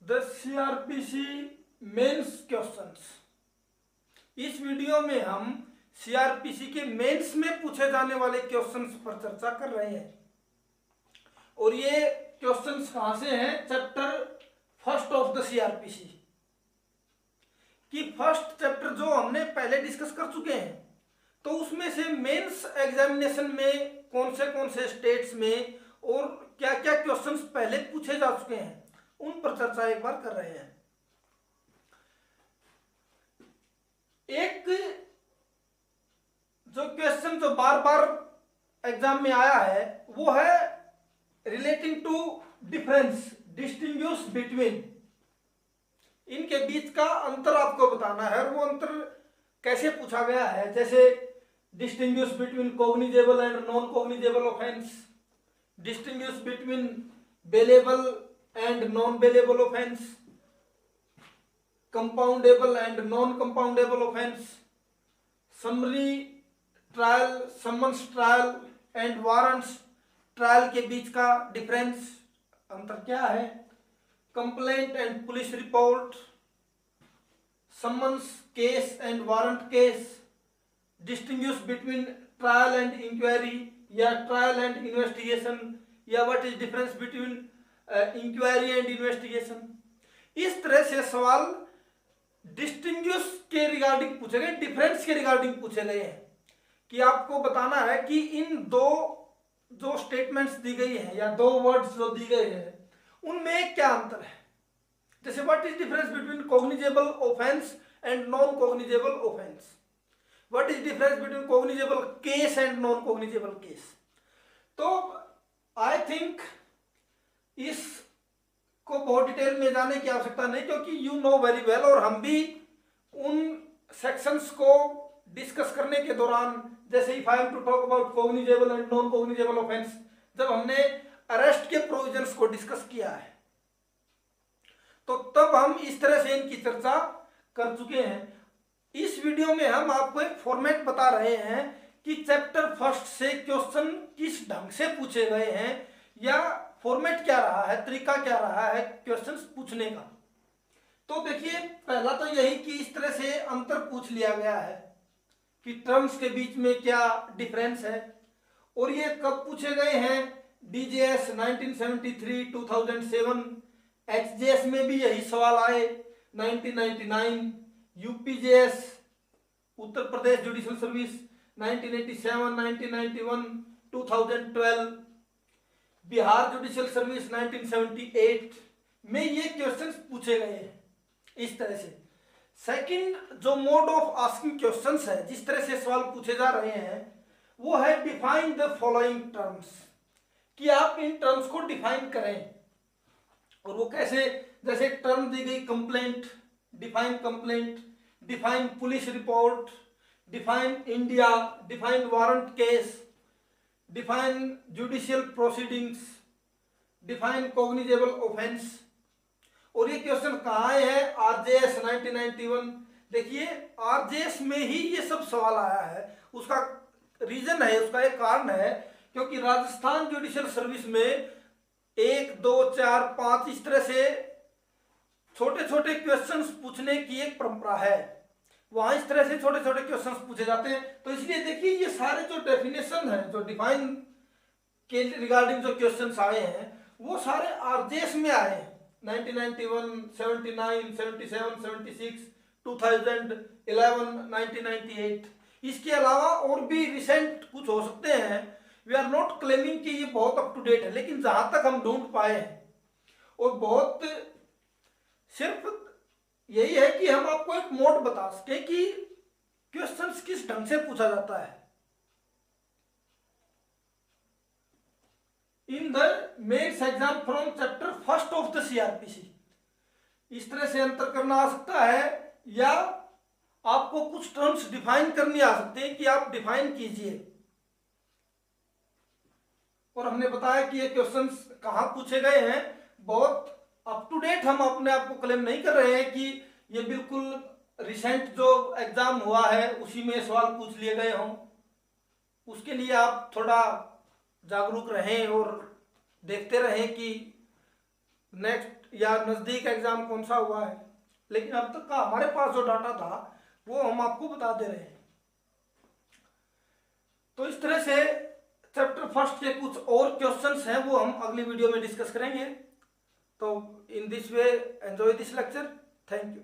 The CrPC mains questions. इस video में हम सीआरपीसी के मेंस में पूछे जाने वाले क्वेश्चंस पर चर्चा कर रहे हैं। और ये क्वेश्चंस कहां से हैं? Chapter first of the CrPC की फर्स्ट चैप्टर जो हमने पहले डिस्कस कर चुके हैं। तो उसमें से मेंस एग्जामिनेशन में कौन से स्टेट्स में और क्या क्या क्वेश्चंस पहले पूछे जा चुके हैं उन पर चर्चा एक बार कर रहे हैं। एक जो क्वेश्चन जो बार बार एग्जाम में आया है वो है relating to difference, distinguish between. इनके बीच का अंतर आपको बताना है। और वो अंतर कैसे पूछा गया है? जैसे distinguish between cognizable and non cognizable offence, distinguish between bailable and non bailable offence, compoundable and non compoundable offence, summary trial, summons trial and warrants trial के बीच का डिफरेंस, अंतर क्या है, complaint and police report, summons case and warrant case, distinguish between trial and inquiry या trial and investigation, या what is difference between inquiry and investigation. इस तरह से सवाल डिस्टिंग्विश के रिगार्डिंग पूछे गए, डिफरेंस के रिगार्डिंग पूछे गए हैं कि आपको बताना है कि इन दो जो स्टेटमेंट्स दी गई हैं या दो वर्ड्स जो दी गए हैं उनमें क्या अंतर है। जैसे what is difference between cognizable offence and non cognizable offence, what is difference between cognizable case and non cognizable case. तो आई थिंक इसको बहुत डिटेल में जाने की आवश्यकता नहीं, क्योंकि यू नो वेरी वेल। और हम भी उन सेक्शंस को डिस्कस करने के दौरान, जैसे if I am to talk about cognizable and non cognizable offence, जब हमने अरेस्ट के प्रोविजंस को डिस्कस किया है तो तब हम इस तरह से इनकी चर्चा कर चुके हैं। इस वीडियो में हम आपको एक फॉर्मेट बता रहे हैं कि चैप्टर फर्स्ट से क्वेश्चन किस ढंग से पूछे गए हैं, या फॉर्मेट क्या रहा है, तरीका क्या रहा है क्वेश्चंस पूछने का। तो देखिए, पहला तो यही कि इस तरह से अंतर पूछ लिया गया है कि टर्म्स के बीच में क्या डिफरेंस है। और ये कब पूछे गए हैं? डीजेएस 1973, 2007, एचजेएस में भी यही सवाल आए 1999, UPJS Uttar Pradesh judicial service 1987, 1991, 2012, Bihar judicial service 1978 में ये क्वेश्चंस पूछे गए हैं इस तरह से। सेकंड जो मोड ऑफ आस्किंग क्वेश्चंस है, जिस तरह से सवाल पूछे जा रहे हैं, वो है डिफाइन द फॉलोइंग टर्म्स, कि आप इन टर्म्स को डिफाइन करें। और वो कैसे? जैसे टर्म दी गई complaint, define define police report, define India, define warrant case, define judicial proceedings, define cognizable offence. और ये क्वेश्चन कहाँ है? आरजेएस 1991। देखिए, आरजेएस में ही ये सब सवाल आया है। उसका रीजन है, उसका एक कारण है, क्योंकि राजस्थान जुडिशियल सर्विस में 1, 2, 4, 5 इस तरह से छोटे छोटे क्वेश्चंस पूछने की एक परंपरा है। वहां इस तरह से छोटे छोटे क्वेश्चंस पूछे जाते हैं। तो इसलिए देखिए, ये सारे जो डेफिनेशन है, जो डिफाइन के रिगार्डिंग जो क्वेश्चंस आए हैं, वो सारे आरजेएस में आए हैं। 1991, 79, 77, 76, 2011, 1998। इसके अलावा और भी रिसेंट कुछ हो सकते हैं। वी आर नॉट क्लेमिंग कि ये बहुत अप टू डेट है, लेकिन जहां तक हम ढूंढ पाए हैं, और बहुत सिर्फ यही है कि हम आपको एक मोड बता सके कि क्वेश्चंस किस ढंग से पूछा जाता है। In the mains exam from chapter first of the CrPC, इस तरह से अंतर करना आ सकता है, या आपको कुछ टर्म्स डिफाइन करनी आ सकते हैं कि आप डिफाइन कीजिए। और हमने बताया कि ये क्वेश्चंस कहाँ पूछे गए हैं। बहुत अप टू डेट हम अपने आप को क्लेम नहीं कर रहे हैं कि ये बिल्कुल रिसेंट जो एग्जाम हुआ है उसी में सवाल पूछ लिए गए हों। उसके लिए आप थोड़ा जागरूक रहें और देखते रहें कि नेक्स्ट या नज़दीक एग्जाम कौन सा हुआ है, लेकिन अब तक का हमारे पास जो डाटा था वो हम आपको बता दे रहे हैं। तो इस तरह से चैप्टर फर्स्ट के कुछ और क्वेश्चंस हैं वो हम अगली वीडियो में डिस्कस करेंगे। तो in this way enjoy this lecture. Thank you.